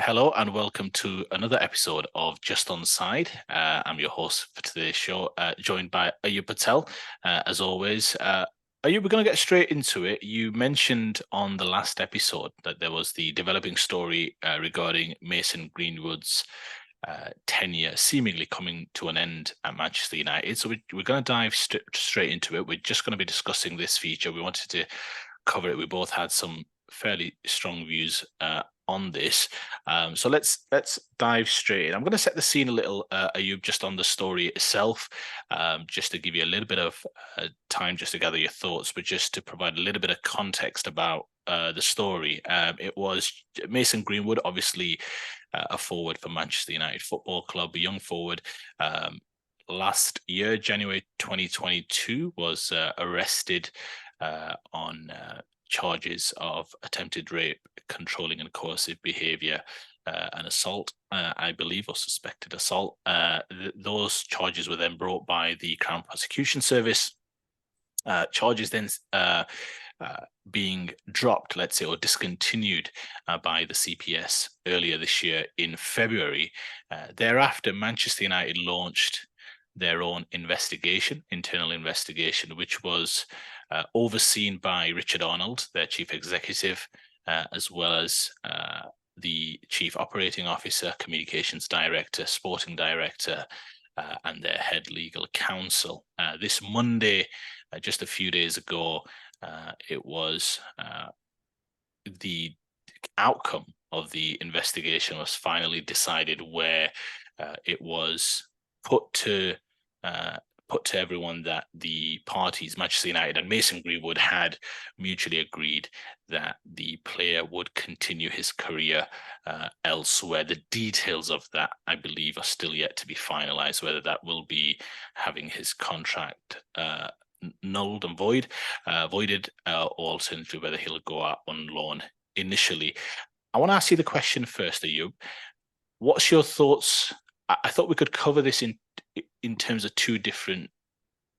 Hello and welcome to another episode of Just Onside. I'm your host for today's show, joined by Ayub Patel, as always. Ayub, we're going to get straight into it. You mentioned on the last episode that there was the developing story regarding Mason Greenwood's tenure seemingly coming to an end at Manchester United. So we're going to dive straight into it. We're just going to be discussing this feature. We wanted to cover it. We both had some fairly strong views on this. So let's dive straight in. I'm going to set the scene a little, Ayub, just on the story itself, just to give you a little bit of time just to gather your thoughts, but just to provide a little bit of context about the story. It was Mason Greenwood, obviously a forward for Manchester United Football Club, a young forward. Last year, January 2022, was arrested on charges of attempted rape, controlling and coercive behavior, and assault, I believe, or suspected assault. Those charges were then brought by the Crown Prosecution Service. Charges then being dropped, let's say, or discontinued by the CPS earlier this year in February. Thereafter, Manchester United launched their own investigation, internal investigation, which was overseen by Richard Arnold, their chief executive, as well as the chief operating officer, communications director, sporting director, and their head legal counsel. This Monday, just a few days ago, it was the outcome of the investigation was finally decided, where it was put to everyone that the parties, Manchester United and Mason Greenwood, had mutually agreed that the player would continue his career elsewhere. The details of that, I believe, are still yet to be finalised, whether that will be having his contract nulled and voided, or alternatively whether he'll go out on loan initially. I want to ask you the question first, Ayub. What's your thoughts? I thought we could cover this in terms of two different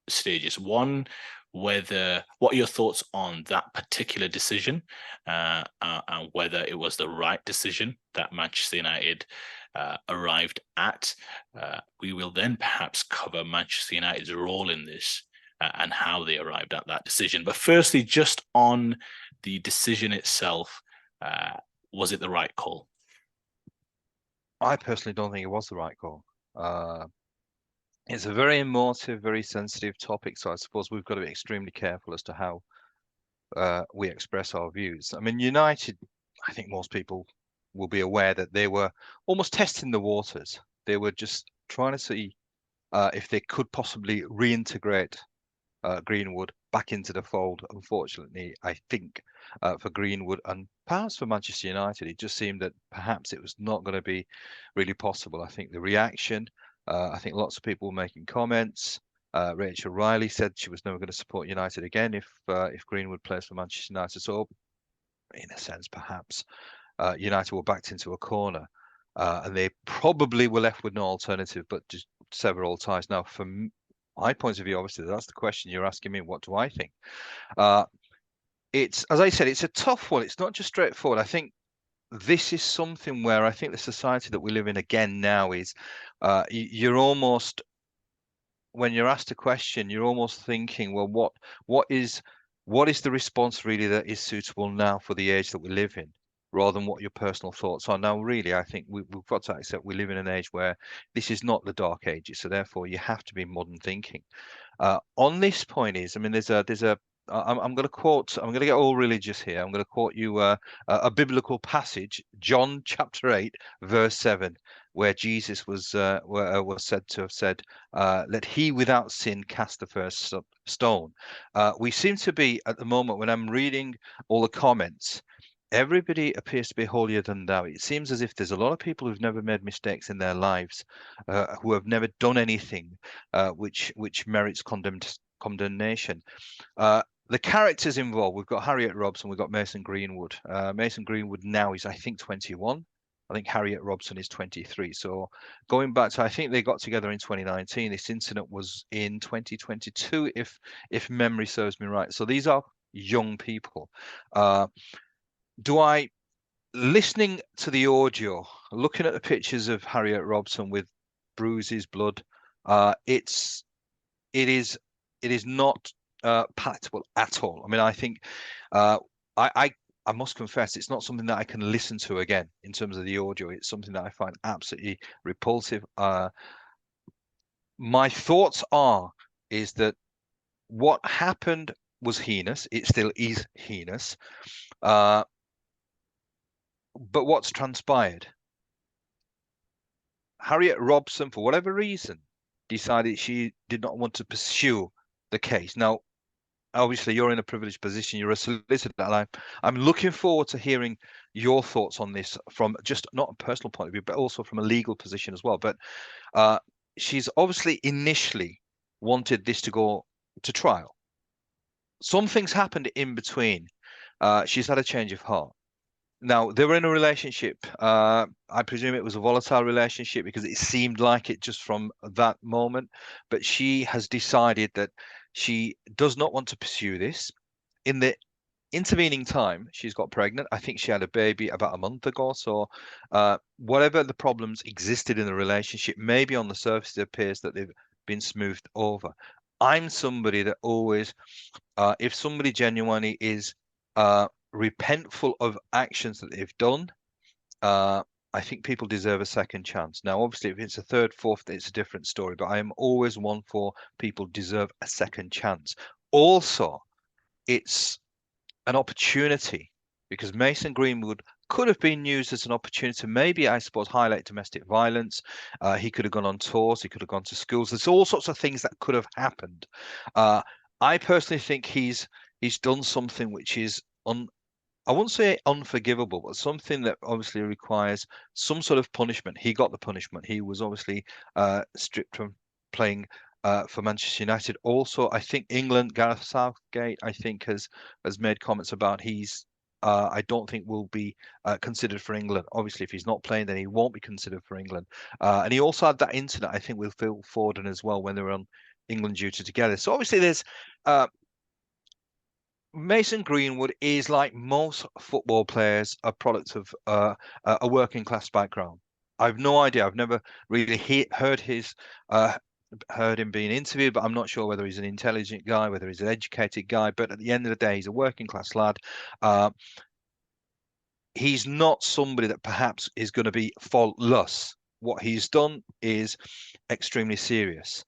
stages. One, what are your thoughts on that particular decision, and whether it was the right decision that Manchester United arrived at. We will then perhaps cover Manchester United's role in this and how they arrived at that decision. But firstly, just on the decision itself, was it the right call? I personally don't think it was the right call. It's a very emotive, very sensitive topic, so I suppose we've got to be extremely careful as to how we express our views. I mean, United, I think most people will be aware that they were almost testing the waters. They were just trying to see if they could possibly reintegrate Greenwood back into the fold. Unfortunately, I think for Greenwood and perhaps for Manchester United, it just seemed that perhaps it was not going to be really possible. I think the reaction, I think lots of people were making comments. Rachel Riley said she was never going to support United again if Greenwood plays for Manchester United. So, in a sense, perhaps United were backed into a corner, and they probably were left with no alternative but just sever all ties. Now, from my point of view, obviously, that's the question you're asking me. What do I think? It's, as I said, it's a tough one. It's not just straightforward. I think this is something where I think the society that we live in again now is you're almost, when you're asked a question, you're almost thinking, well, what is the response really that is suitable now for the age that we live in, rather than what your personal thoughts are. Now, really, I think we've got to accept we live in an age where this is not the dark ages, so therefore you have to be modern thinking. On this point is, I mean, I'm going to quote, I'm going to get all religious here. I'm going to quote you a biblical passage, John chapter 8, verse 7, where Jesus was said to have said, let he without sin cast the first stone. We seem to be, at the moment, when I'm reading all the comments, everybody appears to be holier than thou. It seems as if there's a lot of people who've never made mistakes in their lives, who have never done anything which merits condemnation. The characters involved, we've got Harriet Robson, we've got Mason Greenwood. Mason Greenwood now is, I think, 21. I think Harriet Robson is 23. So going back to, I think they got together in 2019. This incident was in 2022, if memory serves me right. So these are young people. Do I listening to the audio, looking at the pictures of Harriet Robson with bruises, blood, it is not palatable at all. I mean, I think uh, I must confess it's not something that I can listen to again in terms of the audio. It's something that I find absolutely repulsive. My thoughts is that what happened was heinous. It still is heinous. But what's transpired? Harriet Robson, for whatever reason, decided she did not want to pursue the case. Now, obviously, you're in a privileged position. You're a solicitor, and I'm looking forward to hearing your thoughts on this from just not a personal point of view, but also from a legal position as well. But she's obviously initially wanted this to go to trial. Some things happened in between. She's had a change of heart. Now, they were in a relationship. I presume it was a volatile relationship because it seemed like it just from that moment. But she has decided that she does not want to pursue this. In the intervening time, she's got pregnant. I think she had a baby about a month ago. So, whatever the problems existed in the relationship, maybe on the surface it appears that they've been smoothed over. I'm somebody that always, if somebody genuinely is repentful of actions that they've done, I think people deserve a second chance. Now, obviously, if it's a third, fourth, it's a different story, but I am always one for people deserve a second chance. Also, it's an opportunity because Mason Greenwood could have been used as an opportunity to maybe, I suppose, highlight domestic violence. He could have gone on tours. He could have gone to schools. There's all sorts of things that could have happened. I personally think he's done something which is I won't say unforgivable, but something that obviously requires some sort of punishment. He got the punishment. He was obviously stripped from playing for Manchester United. Also, I think England, Gareth Southgate, I think has made comments about I don't think will be considered for England. Obviously, if he's not playing, then he won't be considered for England. And he also had that incident, I think, with Phil Foden as well when they were on England duty together. So obviously, there's Mason Greenwood is like most football players, a product of a working class background. I've no idea. I've never really heard him being interviewed, but I'm not sure whether he's an intelligent guy, whether he's an educated guy. But at the end of the day, he's a working class lad. He's not somebody that perhaps is going to be faultless. What he's done is extremely serious.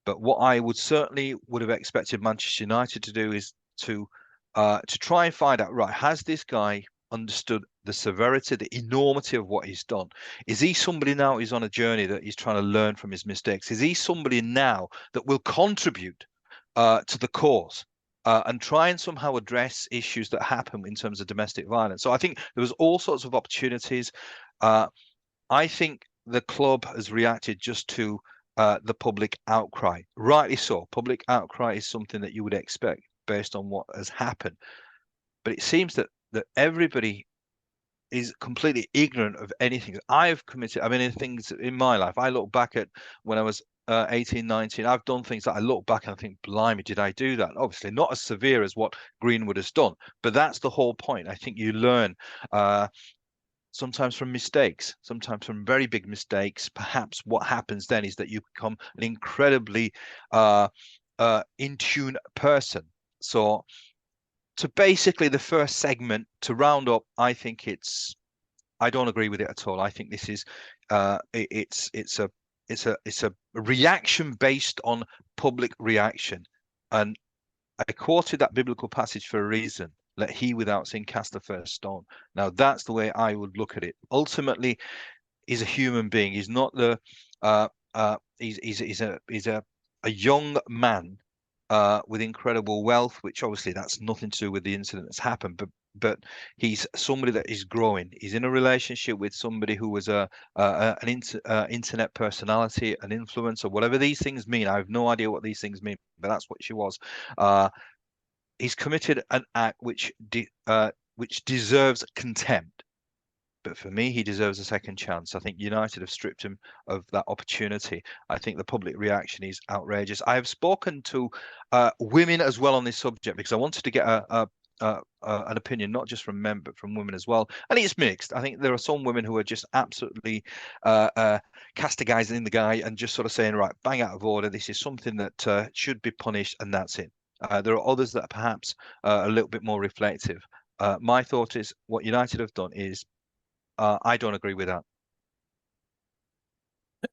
But what I would have expected Manchester United to do is to try and find out, right, has this guy understood the severity, the enormity of what he's done? Is he somebody now who's on a journey that he's trying to learn from his mistakes? Is he somebody now that will contribute to the cause? And try and somehow address issues that happen in terms of domestic violence. So I think there was all sorts of opportunities. I think the club has reacted just to the public outcry. Rightly so. Public outcry is something that you would expect based on what has happened. But it seems that everybody is completely ignorant of anything. I've committed, I mean, in things in my life, I look back at when I was 18, 19, I've done things that I look back and I think, blimey, did I do that? Obviously, not as severe as what Greenwood has done, but that's the whole point. I think you learn sometimes from mistakes, sometimes from very big mistakes. Perhaps what happens then is that you become an incredibly in tune person. So, to basically the first segment to round up, I think I don't agree with it at all. I think this is it's a reaction based on public reaction, and I quoted that biblical passage for a reason. Let he without sin cast the first stone. Now that's the way I would look at it. Ultimately, he's a human being. He's not the he's a young man with incredible wealth, which obviously that's nothing to do with the incident that's happened, but he's somebody that is growing. He's in a relationship with somebody who was an internet personality, an influencer, whatever these things mean. I have no idea what these things mean, but that's what she was. He's committed an act which deserves contempt. But for me, he deserves a second chance. I think United have stripped him of that opportunity. I think the public reaction is outrageous. I have spoken to women as well on this subject because I wanted to get an opinion, not just from men, but from women as well. And it's mixed. I think there are some women who are just absolutely castigizing the guy and just sort of saying, right, bang out of order. This is something that should be punished, and that's it. There are others that are perhaps a little bit more reflective. My thought is what United have done is I don't agree with that.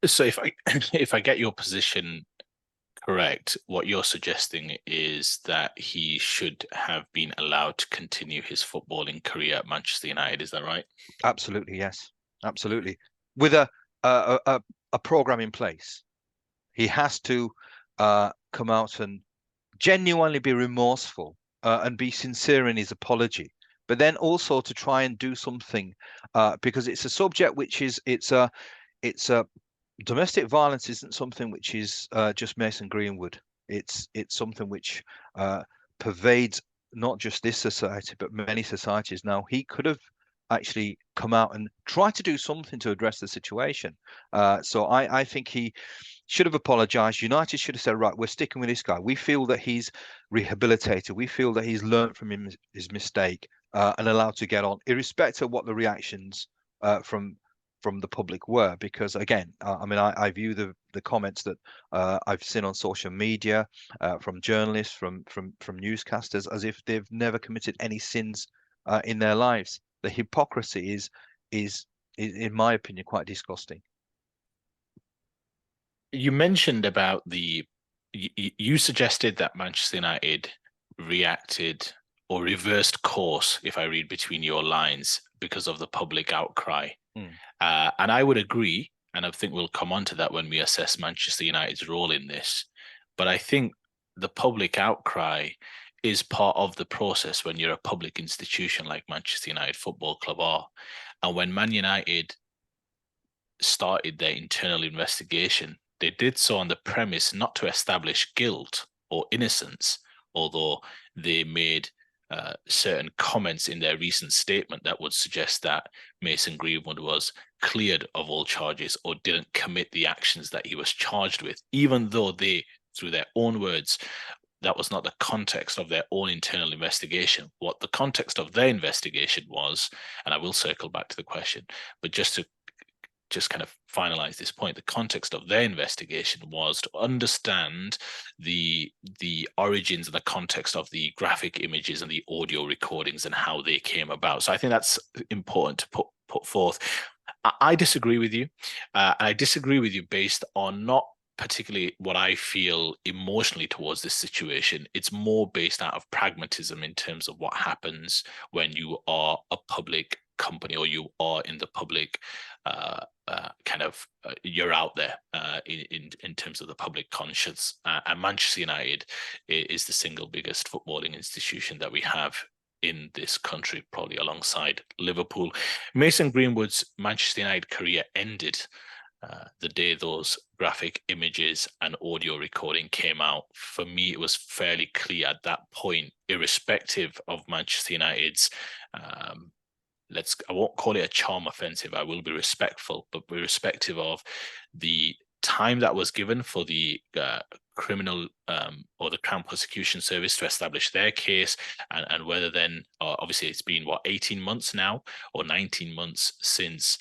So if I if I get your position correct, what you're suggesting is that he should have been allowed to continue his footballing career at Manchester United. Is that right? Absolutely, yes, absolutely. With a program in place, he has to come out and genuinely be remorseful and be sincere in his apology, but then also to try and do something because it's a subject which is it's a domestic violence isn't something which is just Mason Greenwood. It's something which pervades not just this society but many societies. Now he could have actually come out and try to do something to address the situation. So I think he should have apologized. United should have said, right, we're sticking with this guy. We feel that he's rehabilitated. We feel that he's learned from his mistake and allowed to get on, irrespective of what the reactions from the public were. Because again, I mean, I view the comments that I've seen on social media from journalists, from newscasters, as if they've never committed any sins in their lives. The hypocrisy is, in my opinion, quite disgusting. You mentioned about you suggested that Manchester United reacted or reversed course, if I read between your lines, because of the public outcry. Mm. And I would agree, and I think we'll come on to that when we assess Manchester United's role in this. But I think the public outcry is part of the process when you're a public institution like Manchester United Football Club are. And when Man United started their internal investigation, they did so on the premise not to establish guilt or innocence, although they made certain comments in their recent statement that would suggest that Mason Greenwood was cleared of all charges or didn't commit the actions that he was charged with, even though they, through their own words, that was not the context of their own internal investigation. What the context of their investigation was, and I will circle back to the question, but just to kind of finalize this point, the context of their investigation was to understand the origins and the context of the graphic images and the audio recordings and how they came about. So I think that's important to put forth. I disagree with you. I disagree with you based on not particularly what I feel emotionally towards this situation. It's more based out of pragmatism in terms of what happens when you are a public company or you are in the public you're out there in terms of the public conscience. And Manchester United is the single biggest footballing institution that we have in this country, probably alongside Liverpool. Mason Greenwood's Manchester United career ended the day those graphic images and audio recording came out. For me, it was fairly clear at that point, irrespective of Manchester United's I won't call it a charm offensive. I will be respectful, but irrespective of the time that was given for the criminal or the Crown Prosecution Service to establish their case, and whether then, obviously it's been 18 months now or 19 months since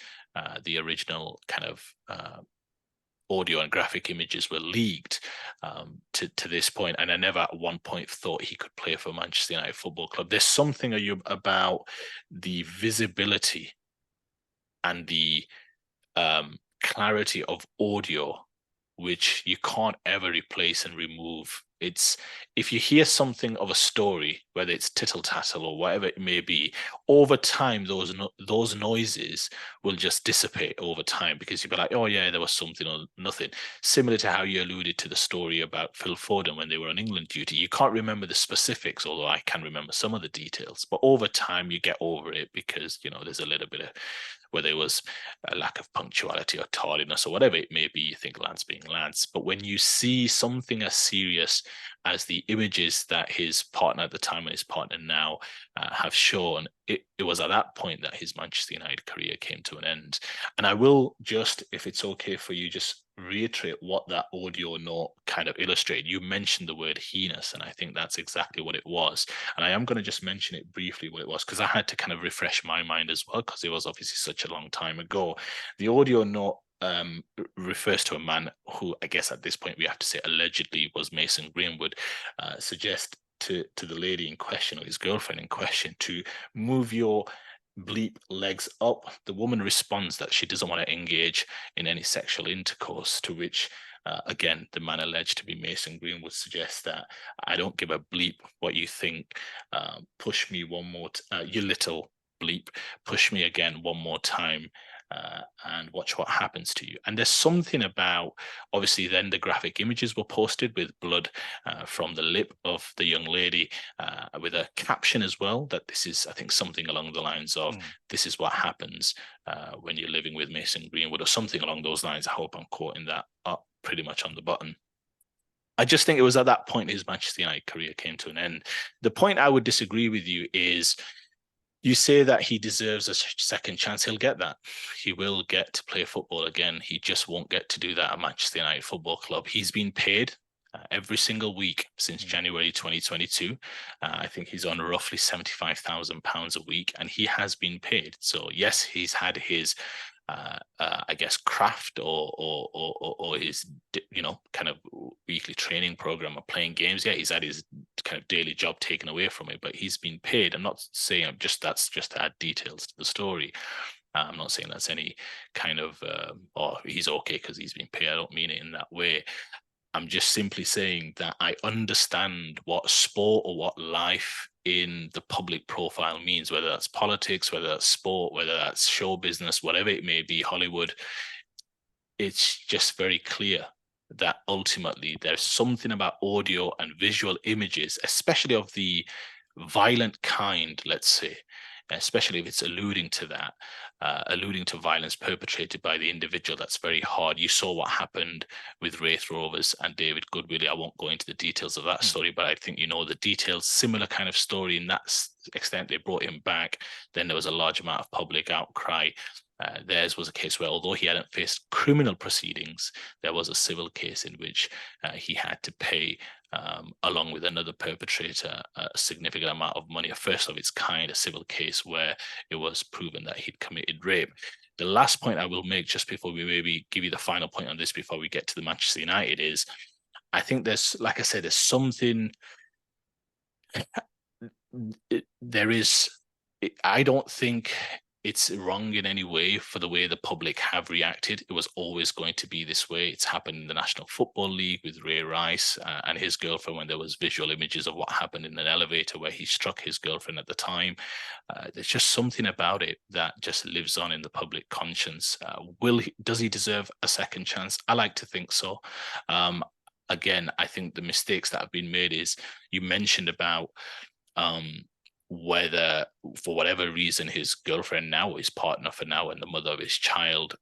the original kind of audio and graphic images were leaked to this point, and I never at one point thought he could play for Manchester United Football Club. There's something about the visibility and the clarity of audio which you can't ever replace and remove. It's, if you hear something of a story, whether it's tittle tattle or whatever it may be, over time those noises will just dissipate over time, because you'll be like, oh yeah, there was something or nothing. Similar to how you alluded to the story about Phil Foden when they were on England duty. You can't remember the specifics, although I can remember some of the details. But over time you get over it, because there's a little bit of, whether it was a lack of punctuality or tardiness or whatever it may be, you think Lance being Lance. But when you see something as serious as the images that his partner at the time and his partner now have shown, it was at that point that his Manchester United career came to an end. And I will just, if it's okay for you, just reiterate what that audio note kind of illustrated. You mentioned the word heinous, and I think that's exactly what it was. And I am going to just mention it briefly what it was, because I had to kind of refresh my mind as well, because it was obviously such a long time ago. The audio note refers to a man who, I guess at this point we have to say allegedly was Mason Greenwood, suggest to the lady in question, or his girlfriend in question, to move your bleep legs up. The woman responds that she doesn't want to engage in any sexual intercourse, to which again, the man alleged to be Mason Greenwood suggests that I don't give a bleep what you think. Push me one more, you little bleep, push me again one more time. And watch what happens to you. And there's something about, obviously, then the graphic images were posted with blood from the lip of the young lady, with a caption as well that this is, I think, something along the lines of, this is what happens when you're living with Mason Greenwood, or something along those lines. I hope I'm quoting that up pretty much on the button. I just think it was at that point his Manchester United career came to an end. The point I would disagree with you is, you say that he deserves a second chance. He'll get that. He will get to play football again. He just won't get to do that at Manchester United Football Club. He's been paid every single week since January 2022. I think he's on roughly £75,000 a week, and he has been paid. So yes, he's had his I guess craft or his kind of weekly training program of playing games. Yeah, he's had his kind of daily job taken away from him, but he's been paid. I'm not saying that's just to add details to the story. I'm not saying that's any kind of or he's okay because he's been paid. I don't mean it in that way. I'm just simply saying that I understand what sport or what life in the public profile means, whether that's politics, whether that's sport, whether that's show business, whatever it may be, Hollywood. It's just very clear that ultimately there's something about audio and visual images, especially of the violent kind, let's say, especially if it's alluding to that, alluding to violence perpetrated by the individual, that's very hard. You saw what happened with Wraith Rovers and David Goodwillie. I won't go into the details of that story, but I think you know the details. Similar kind of story in that extent. They brought him back. Then there was a large amount of public outcry. Theirs was a case where, although he hadn't faced criminal proceedings, there was a civil case in which he had to pay, along with another perpetrator, a significant amount of money, a first of its kind, a civil case where it was proven that he'd committed rape. The last point I will make, just before we maybe give you the final point on this, before we get to the Manchester United, is I think there's, like I said, there's something, I don't think it's wrong in any way for the way the public have reacted. It was always going to be this way. It's happened in the National Football League with Ray Rice and his girlfriend, when there was visual images of what happened in an elevator where he struck his girlfriend at the time. There's just something about it that just lives on in the public conscience. Does he deserve a second chance? I like to think so. Again, I think the mistakes that have been made is, you mentioned about whether, for whatever reason, his girlfriend now, his partner for now, and the mother of his child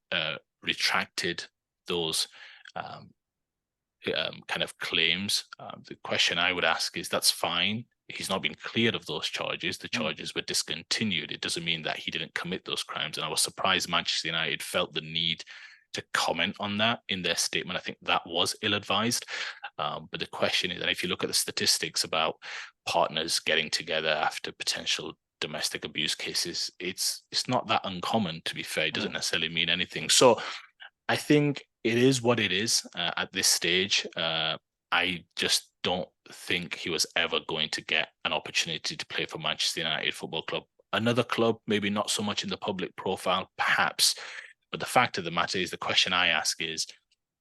retracted those kind of claims. The question I would ask is, that's fine. He's not been cleared of those charges. The charges were discontinued. It doesn't mean that he didn't commit those crimes. And I was surprised Manchester United felt the need to comment on that in their statement. I think that was ill-advised. But the question is, and if you look at the statistics about partners getting together after potential domestic abuse cases, it's not that uncommon, to be fair. It doesn't necessarily mean anything. So I think it is what it is at this stage. I just don't think he was ever going to get an opportunity to play for Manchester United Football Club. Another club, maybe not so much in the public profile, perhaps. But the fact of the matter is, the question I ask is,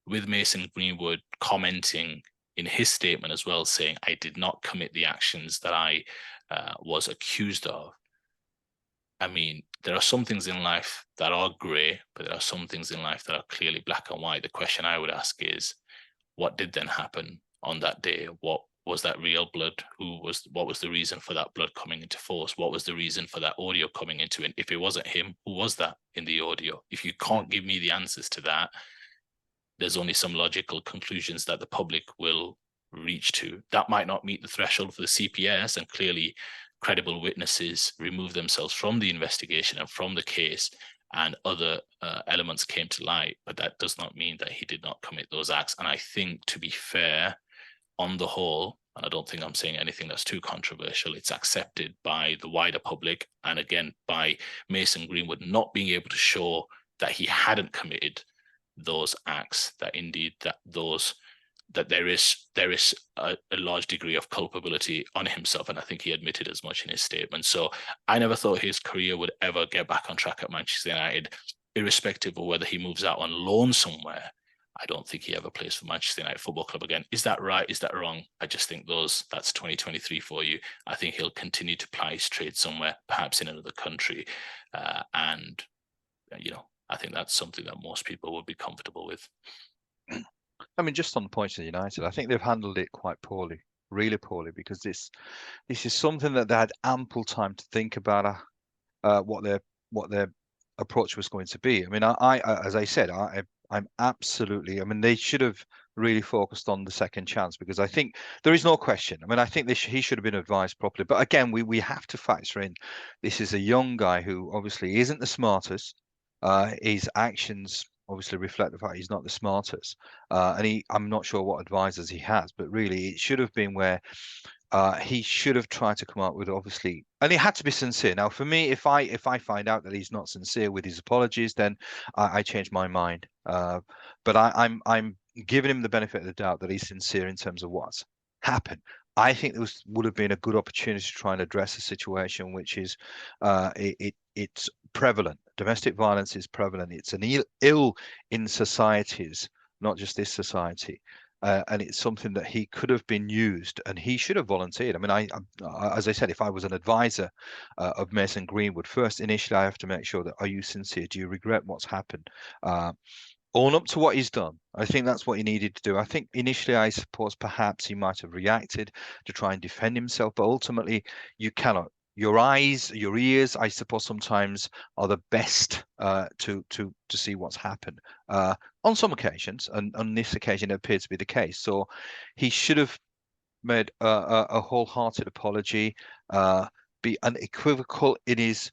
with Mason Greenwood commenting in his statement as well, saying, I did not commit the actions that I was accused of. I mean, there are some things in life that are grey, but there are some things in life that are clearly black and white. The question I would ask is, what did then happen on that day? What was that real blood? What was the reason for that blood coming into force? What was the reason for that audio coming into it? If it wasn't him, who was that in the audio? If you can't give me the answers to that, there's only some logical conclusions that the public will reach to. That might not meet the threshold for the CPS, and clearly credible witnesses removed themselves from the investigation and from the case, and other elements came to light. But that does not mean that he did not commit those acts. And I think, to be fair, on the whole, and I don't think I'm saying anything that's too controversial, it's accepted by the wider public, and again by Mason Greenwood not being able to show that he hadn't committed those acts, that indeed that there is a large degree of culpability on himself, and I think he admitted as much in his statement. So I never thought his career would ever get back on track at Manchester United, irrespective of whether he moves out on loan somewhere. I don't think he ever plays for Manchester United Football Club again. Is that right? Is that wrong? I just think that's 2023 for you. I think he'll continue to ply his trade somewhere, perhaps in another country, and I think that's something that most people would be comfortable with. I mean, just on the point of United, I think they've handled it quite poorly, really poorly, because this is something that they had ample time to think about what their approach was going to be. I mean, I as I said, I'm absolutely. I mean, they should have really focused on the second chance, because I think there is no question. I mean, I think he should have been advised properly. But again, we have to factor in this is a young guy who obviously isn't the smartest. His actions obviously reflect the fact he's not the smartest, and I'm not sure what advisors he has, but really it should have been where he should have tried to come up with, obviously, and he had to be sincere. Now, for me, if I find out that he's not sincere with his apologies, then I change my mind. But I'm giving him the benefit of the doubt that he's sincere in terms of what's happened. I think this would have been a good opportunity to try and address a situation which is it's prevalent. Domestic violence is prevalent. It's an ill in societies, not just this society. And it's something that he could have been used, and he should have volunteered. I mean, as I said, if I was an advisor of Mason Greenwood, first, initially, I have to make sure that, are you sincere? Do you regret what's happened? Own up to what he's done. I think that's what he needed to do. I think initially, I suppose perhaps he might have reacted to try and defend himself, but ultimately, you cannot. Your eyes, your ears, I suppose sometimes are the best to see what's happened. On some occasions, and on this occasion, it appeared to be the case. So he should have made a wholehearted apology, be unequivocal in his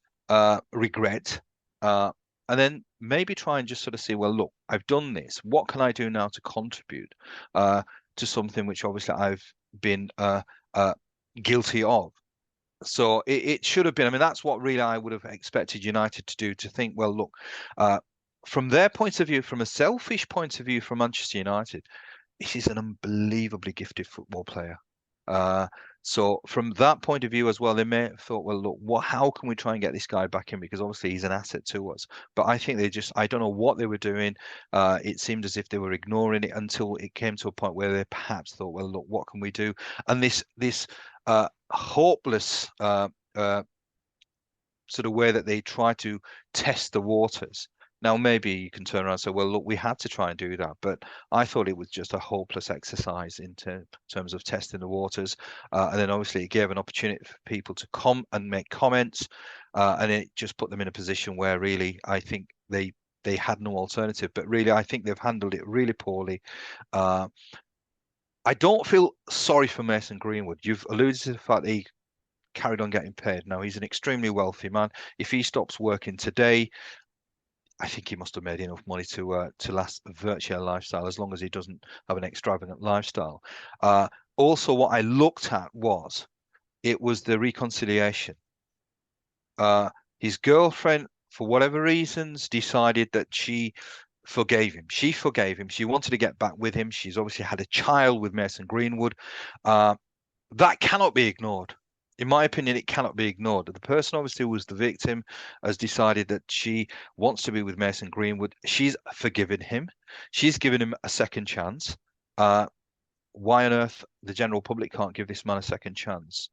regret, and then maybe try and just sort of say, well, look, I've done this. What can I do now to contribute to something which obviously I've been guilty of? So it should have been. I mean, that's what really I would have expected United to do, to think, well, look, from their point of view, from a selfish point of view, from Manchester United, this is an unbelievably gifted football player. So from that point of view as well, they may have thought, well, look, how can we try and get this guy back in? Because obviously he's an asset to us. But I think I don't know what they were doing. It seemed as if they were ignoring it until it came to a point where they perhaps thought, well, look, what can we do? And this hopeless sort of way that they try to test the waters. Now, maybe you can turn around and say, well, look, we had to try and do that. But I thought it was just a hopeless exercise in terms of testing the waters. And then obviously it gave an opportunity for people to come and make comments. And it just put them in a position where really, I think they had no alternative. But really, I think they've handled it really poorly. I don't feel sorry for Mason Greenwood. You've alluded to the fact that he carried on getting paid. Now, he's an extremely wealthy man. If he stops working today, I think he must have made enough money to last virtually a lifestyle, as long as he doesn't have an extravagant lifestyle. Also, what I looked at was the reconciliation. His girlfriend, for whatever reasons, decided that she forgave him. She forgave him. She wanted to get back with him. She's obviously had a child with Mason Greenwood. That cannot be ignored. In my opinion, it cannot be ignored. The person obviously who was the victim has decided that she wants to be with Mason Greenwood. She's forgiven him. She's given him a second chance. Why on earth the general public can't give this man a second chance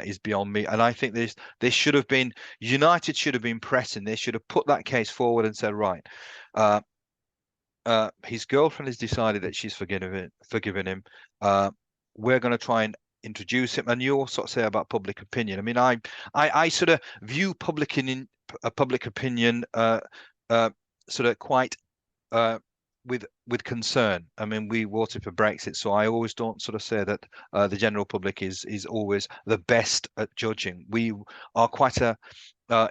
is beyond me. And I think this should have been, United should have been pressing. They should have put that case forward and said, right, his girlfriend has decided that she's forgiven him. We're going to try and introduce him. And you sort of say about public opinion. I mean, I sort of view public opinion sort of quite with concern. I mean, we voted for Brexit, so I always don't sort of say that the general public is always the best at judging. We are quite a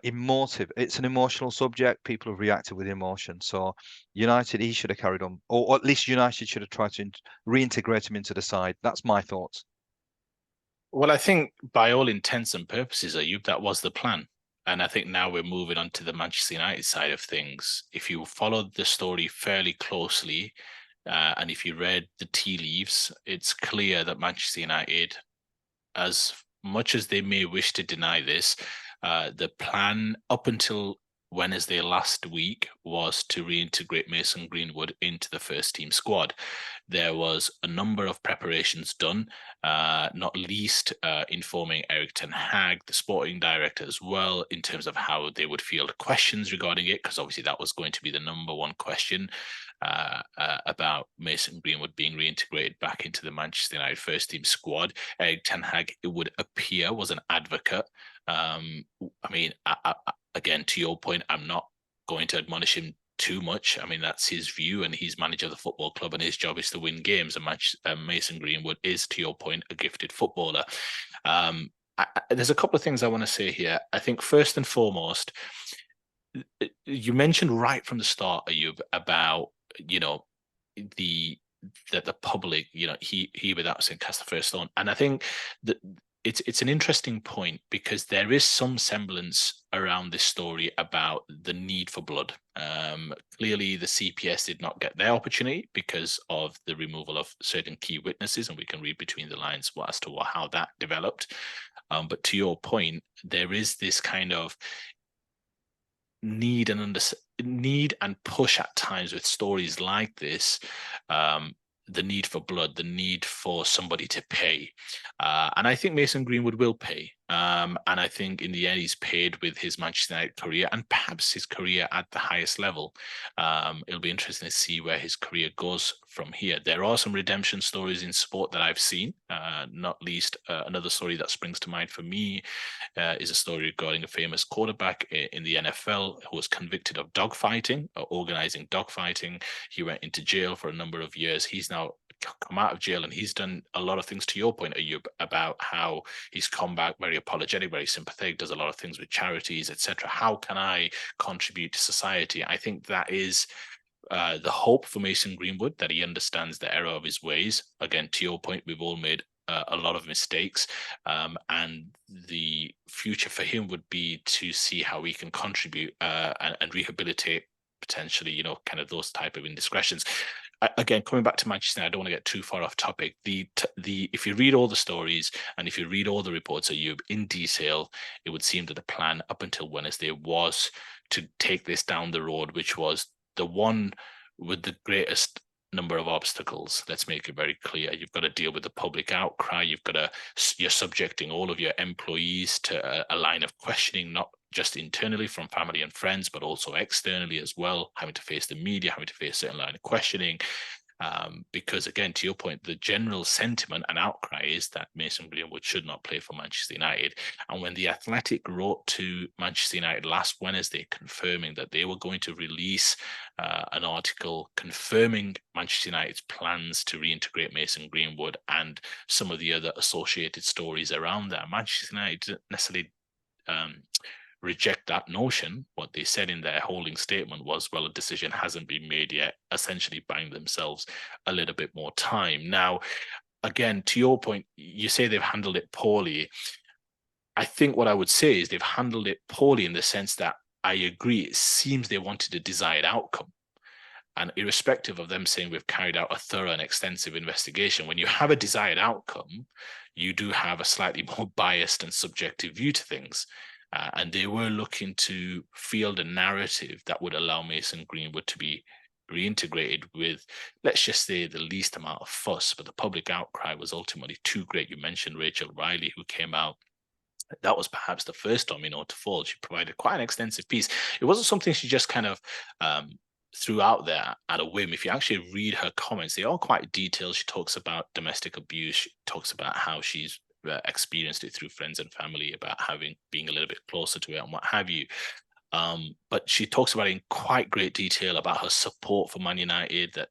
emotive. It's an emotional subject. People have reacted with emotion. So United, he should have carried on, or at least United should have tried to reintegrate him into the side. That's my thoughts. Well, I think by all intents and purposes, Ayub, that was the plan. And I think now we're moving on to the Manchester United side of things. If you followed the story fairly closely, and if you read the tea leaves, it's clear that Manchester United, as much as they may wish to deny this, the plan up until Wednesday last week was to reintegrate Mason Greenwood into the first team squad. There was a number of preparations done, not least informing Eric Ten Hag, the sporting director, as well, in terms of how they would field questions regarding it, because obviously that was going to be the number one question about Mason Greenwood being reintegrated back into the Manchester United first team squad. Eric Ten Hag, it would appear, was an advocate. I mean, again, to your point, I'm not going to admonish him too much. I mean, that's his view, and he's manager of the football club, and his job is to win games. And Mason Greenwood is, to your point, a gifted footballer. There's a couple of things I want to say here. I think first and foremost, you mentioned right from the start, Ayub, about the public, he without saying cast the first stone, and I think that it's an interesting point because there is some semblance around this story about the need for blood. Clearly, the CPS did not get their opportunity because of the removal of certain key witnesses, and we can read between the lines as to how that developed. But to your point, there is this kind of need and push at times with stories like this, the need for blood, the need for somebody to pay. And I think Mason Greenwood will pay. And I think in the end, he's paid with his Manchester United career and perhaps his career at the highest level. It'll be interesting to see where his career goes from here. There are some redemption stories in sport that I've seen, not least another story that springs to mind for me is a story regarding a famous quarterback in the NFL who was convicted of dogfighting, or organizing dogfighting. He went into jail for a number of years. He's now come out of jail and he's done a lot of things, to your point, Ayub, about how he's come back very apologetic, very sympathetic, does a lot of things with charities, etc. How can I contribute to society? I think that is the hope for Mason Greenwood, that he understands the error of his ways. Again, to your point, we've all made a lot of mistakes, and the future for him would be to see how we can contribute and rehabilitate potentially, kind of those type of indiscretions. Again, coming back to Manchester, I don't want to get too far off topic. If you read all the stories and if you read all the reports, Ayub, in detail, it would seem that the plan up until Wednesday was to take this down the road, which was the one with the greatest number of obstacles. Let's make it very clear. You've got to deal with the public outcry. You're subjecting all of your employees to a line of questioning, not just internally from family and friends, but also externally as well, having to face the media, having to face a certain line of questioning. Because again, to your point, the general sentiment and outcry is that Mason Greenwood should not play for Manchester United. And when the Athletic wrote to Manchester United last Wednesday confirming that they were going to release an article confirming Manchester United's plans to reintegrate Mason Greenwood and some of the other associated stories around that, Manchester United didn't necessarily reject that notion. What they said in their holding statement was, well, a decision hasn't been made yet, essentially buying themselves a little bit more time. Now, again, to your point, you say they've handled it poorly. I think what I would say is they've handled it poorly in the sense that I agree, it seems they wanted a desired outcome. And irrespective of them saying we've carried out a thorough and extensive investigation, when you have a desired outcome, you do have a slightly more biased and subjective view to things. And they were looking to field a narrative that would allow Mason Greenwood to be reintegrated with, let's just say, the least amount of fuss. But the public outcry was ultimately too great. You mentioned Rachel Riley, who came out. That was perhaps the first domino to fall. She provided quite an extensive piece. It wasn't something she just kind of threw out there at a whim. If you actually read her comments, they are quite detailed. She talks about domestic abuse. She talks about how she's experienced it through friends and family, about being a little bit closer to it and what have you. But she talks about it in quite great detail about her support for Man United, that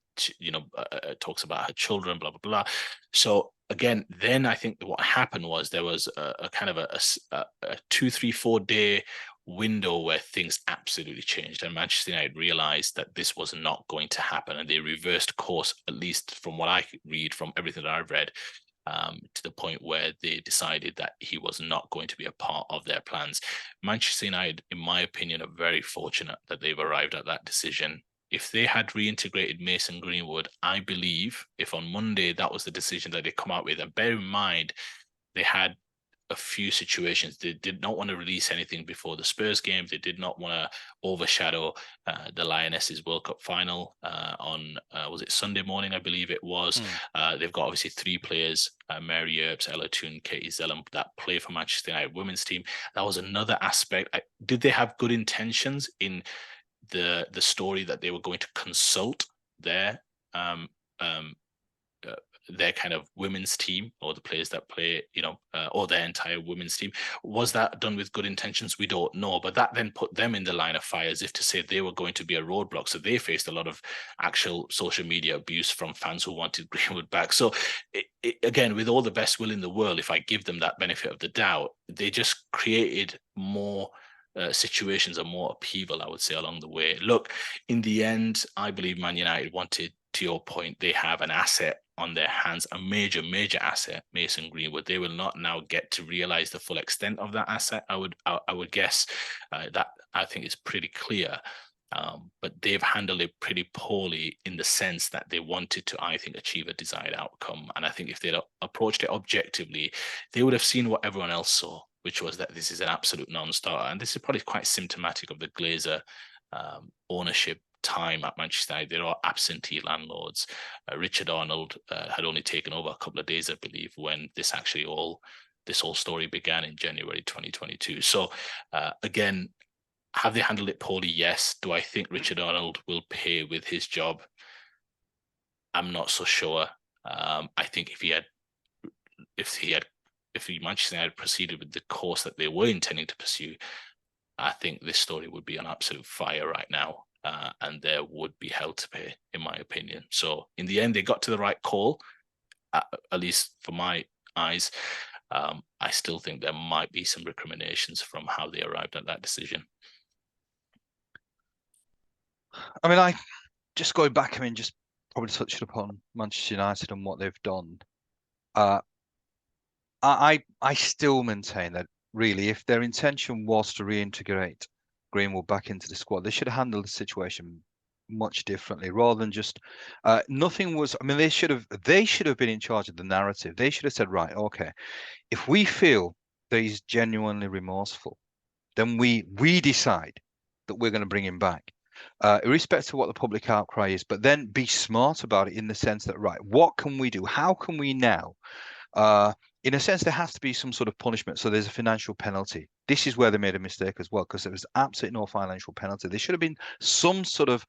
talks about her children, blah blah blah. So again, then I think what happened was there was a kind of a 2, 3, 4 day window where things absolutely changed, and Manchester United realized that this was not going to happen, and they reversed course, at least from what I read from everything that I've read, to the point where they decided that he was not going to be a part of their plans. Manchester United, in my opinion, are very fortunate that they've arrived at that decision. If they had reintegrated Mason Greenwood, I believe if on Monday that was the decision that they come out with, and bear in mind, they had a few situations. They did not want to release anything before the Spurs game. They did not want to overshadow the Lionesses World Cup final on, was it Sunday morning? I believe it was. They've got obviously 3 players, Mary Earps, Ella Toon, Katie Zellum, that play for Manchester United women's team. That was another aspect. Did they have good intentions in the story that they were going to consult their their kind of women's team, or the players that play, or their entire women's team? Was that done with good intentions? We don't know. But that then put them in the line of fire, as if to say they were going to be a roadblock. So they faced a lot of actual social media abuse from fans who wanted Greenwood back. So again, with all the best will in the world, if I give them that benefit of the doubt, they just created more situations and more upheaval, I would say, along the way. Look, in the end, I believe Man United wanted, to your point, they have an asset on their hands, a major asset, Mason Greenwood. They will not now get to realize the full extent of that asset. I would guess that I think is pretty clear. But they've handled it pretty poorly, in the sense that they wanted to, I think, achieve a desired outcome. And I think if they'd approached it objectively, they would have seen what everyone else saw, which was that this is an absolute non-starter. And this is probably quite symptomatic of the Glazer ownership time at Manchester United. There are absentee landlords. Richard Arnold had only taken over a couple of days, I believe, when this whole story began in January 2022. So again, have they handled it poorly? Yes. Do I think Richard Arnold will pay with his job? I'm not so sure. I think if Manchester United proceeded with the course that they were intending to pursue, I think this story would be on absolute fire right now. And there would be hell to pay, in my opinion. So in the end, they got to the right call, at least for my eyes. I still think there might be some recriminations from how they arrived at that decision. I mean, just going back, just probably touching upon Manchester United and what they've done. I still maintain that, really, if their intention was to reintegrate Greenwood back into the squad, they should have handled the situation much differently, rather than just nothing was. I mean, they should have been in charge of the narrative. They should have said, right, okay, if we feel that he's genuinely remorseful, then we decide that we're going to bring him back, irrespective of what the public outcry is. But then be smart about it, in the sense that, right, what can we do? How can we now? In a sense, there has to be some sort of punishment. So there's a financial penalty. This is where they made a mistake as well, because there was absolutely no financial penalty. There should have been some sort of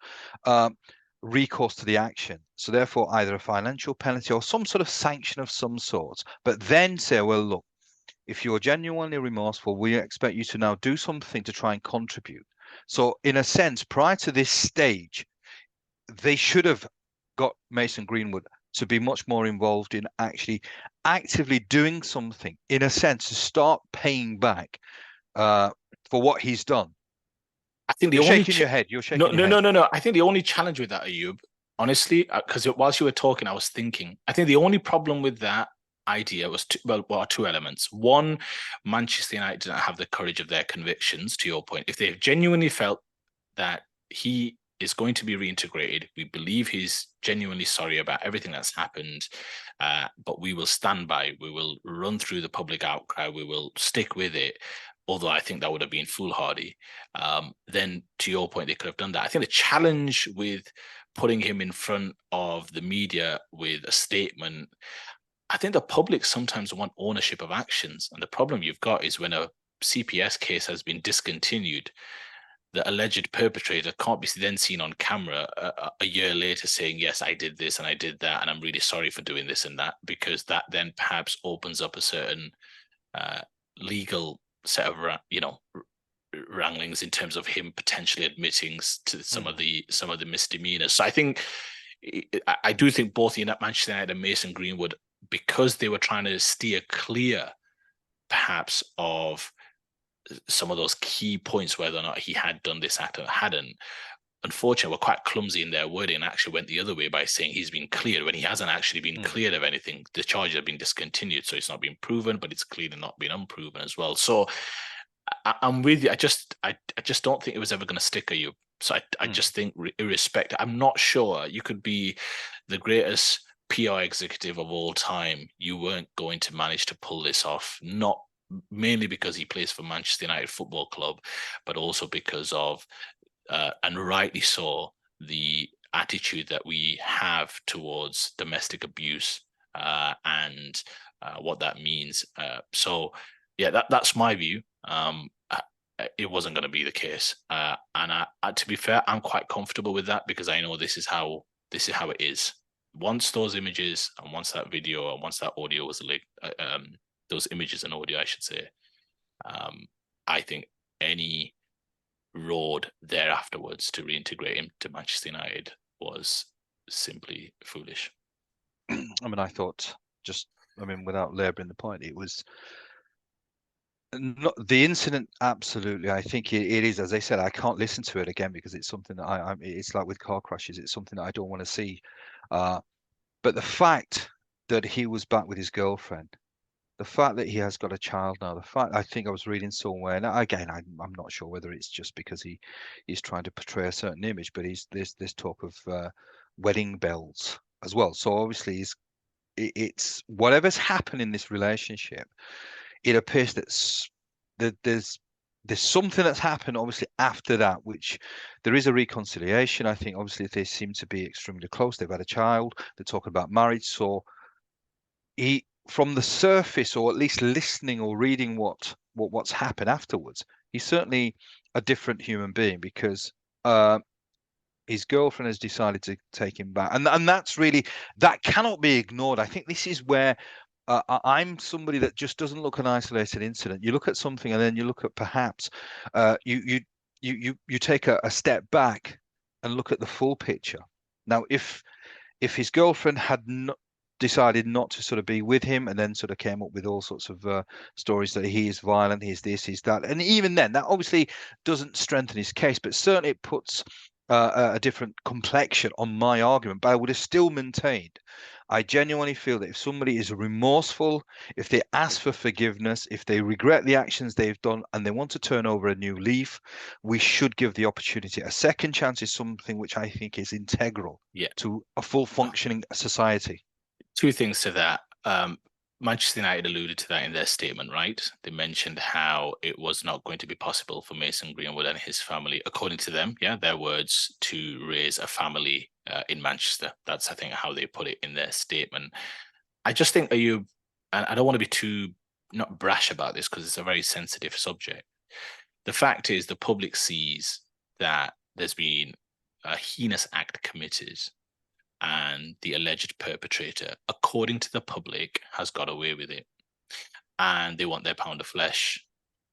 recourse to the action. So therefore, either a financial penalty or some sort of sanction of some sort. But then say, well, look, if you're genuinely remorseful, we expect you to now do something to try and contribute. So in a sense, prior to this stage, they should have got Mason Greenwood to be much more involved in actually actively doing something, in a sense, to start paying back for what he's done. I think you're shaking your head. You're shaking your head. No. I think the only challenge with that, Ayub, honestly, because whilst you were talking, I was thinking, I think the only problem with that idea was two elements. One, Manchester United didn't have the courage of their convictions, to your point. If they genuinely felt that he is going to be reintegrated, we believe he's genuinely sorry about everything that's happened, but we will stand by, we will run through the public outcry, we will stick with it, although I think that would have been foolhardy. Then to your point, they could have done that. I think the challenge with putting him in front of the media with a statement, I think the public sometimes want ownership of actions. And the problem you've got is when a CPS case has been discontinued, the alleged perpetrator can't be then seen on camera a year later saying, yes, I did this and I did that, and I'm really sorry for doing this and that, because that then perhaps opens up a certain legal set of wranglings in terms of him potentially admitting to some of Mm. the misdemeanors. So I think I do think both Manchester United and Mason Greenwood, because they were trying to steer clear, perhaps, of some of those key points, whether or not he had done this act or hadn't. Unfortunately, were quite clumsy in their wording and actually went the other way by saying he's been cleared when he hasn't actually been cleared of anything. The charges have been discontinued, so it's not been proven, but it's clearly not been unproven as well. So I'm with you. I just don't think it was ever going to stick. You. So I just think, irrespective, I'm not sure. You could be the greatest PR executive of all time. You weren't going to manage to pull this off. Not mainly because he plays for Manchester United Football Club, but also because of, and rightly so, the attitude that we have towards domestic abuse, and what that means. So yeah, that's my view. It wasn't going to be the case, and to be fair, I'm quite comfortable with that, because I know this is how it is. Once those images and once that video and once that audio was leaked, those images and audio, I should say, I think any road there afterwards to reintegrate him to Manchester United was simply foolish. I mean, without labouring the point, it was not the incident. Absolutely, I think it is. As I said, I can't listen to it again because it's something that it's like with car crashes. It's something that I don't want to see. But the fact that he was back with his girlfriend, the fact that he has got a child now, the fact, I think I was reading somewhere, and again, I'm not sure whether it's just because he's trying to portray a certain image, but there's talk of wedding bells as well. So obviously, it's whatever's happened in this relationship. It appears that there's something that's happened obviously after that, which there is a reconciliation. I think obviously they seem to be extremely close. They've had a child. They're talking about marriage. So he, from the surface, or at least listening or reading what's happened afterwards, he's certainly a different human being, because his girlfriend has decided to take him back, and that cannot be ignored. I think this is where I'm somebody that just doesn't look at an isolated incident. You look at something, and then you look at perhaps you take a step back and look at the full picture. Now, if his girlfriend had decided not to sort of be with him, and then sort of came up with all sorts of stories that he is violent, he's this, he's that, and even then, that obviously doesn't strengthen his case, but certainly it puts a different complexion on my argument. But I would have still maintained, I genuinely feel that if somebody is remorseful, if they ask for forgiveness, if they regret the actions they've done and they want to turn over a new leaf, we should give the opportunity. A second chance is something which I think is integral to a full functioning society. Two things to that. Manchester United alluded to that in their statement, right? They mentioned how it was not going to be possible for Mason Greenwood and his family, according to them, their words, to raise a family in Manchester. That's, I think, how they put it in their statement. I just think, and I don't want to be too not brash about this because it's a very sensitive subject. The fact is, the public sees that there's been a heinous act committed, and the alleged perpetrator, according to the public, has got away with it, and they want their pound of flesh.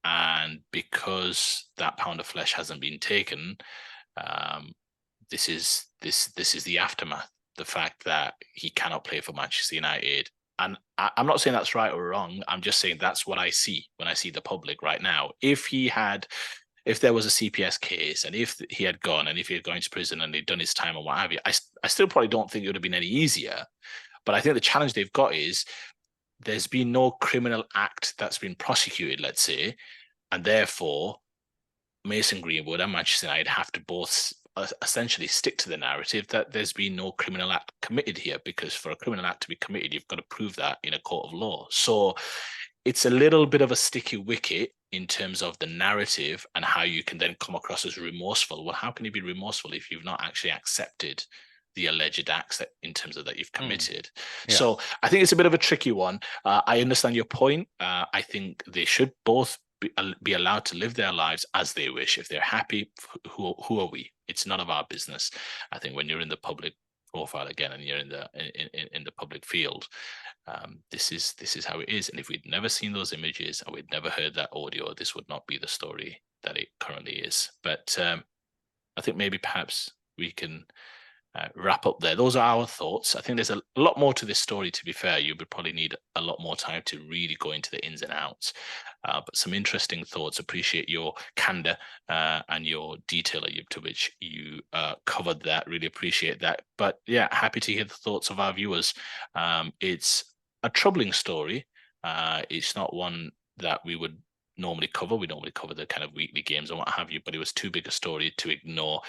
And because that pound of flesh hasn't been taken, this is the aftermath. The fact that he cannot play for Manchester United. And I'm not saying that's right or wrong. I'm just saying that's what I see when I see the public right now. If there was a CPS case, and if he had gone, and if he had gone to prison and he'd done his time and what have you, I still probably don't think it would have been any easier. But I think the challenge they've got is there's been no criminal act that's been prosecuted, let's say, and therefore Mason Greenwood and Manchester United have to both essentially stick to the narrative that there's been no criminal act committed here, because for a criminal act to be committed, you've got to prove that in a court of law. So it's a little bit of a sticky wicket in terms of the narrative and how you can then come across as remorseful. Well, how can you be remorseful if you've not actually accepted the alleged acts that, in terms of that, you've committed? So I think it's a bit of a tricky one. I understand your point. I think they should both be allowed to live their lives as they wish. If they're happy, who are we? It's none of our business. I think when you're in the public profile again, and you're in the public field, this is how it is. And if we'd never seen those images and we'd never heard that audio, this would not be the story that it currently is. But I think maybe perhaps we can wrap up there. Those are our thoughts. I think there's a lot more to this story, to be fair. You would probably need a lot more time to really go into the ins and outs. But some interesting thoughts. Appreciate your candor and your detail to which you covered that. Really appreciate that. But yeah, happy to hear the thoughts of our viewers. It's a troubling story. It's not one that we would normally cover. We normally cover the kind of weekly games and what have you, but it was too big a story to ignore.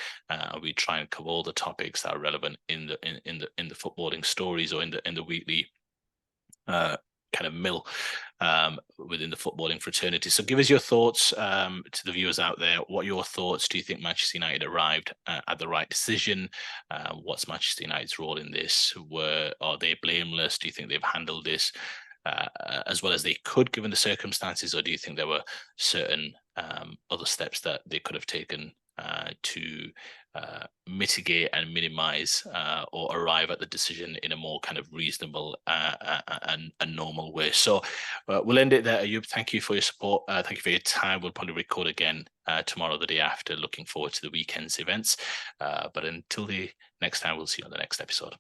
We try and cover all the topics that are relevant in the footballing stories, or in the weekly kind of mill within the footballing fraternity. So give us your thoughts to the viewers out there. What are your thoughts? Do you think Manchester United arrived at the right decision? What's Manchester United's role in this? Are they blameless? Do you think they've handled this as well as they could, given the circumstances, or do you think there were certain other steps that they could have taken to mitigate and minimize or arrive at the decision in a more kind of reasonable and normal way? So we'll end it there. Ayub, thank you for your support. Thank you for your time. We'll probably record again tomorrow, the day after. Looking forward to the weekend's events. But until the next time, we'll see you on the next episode.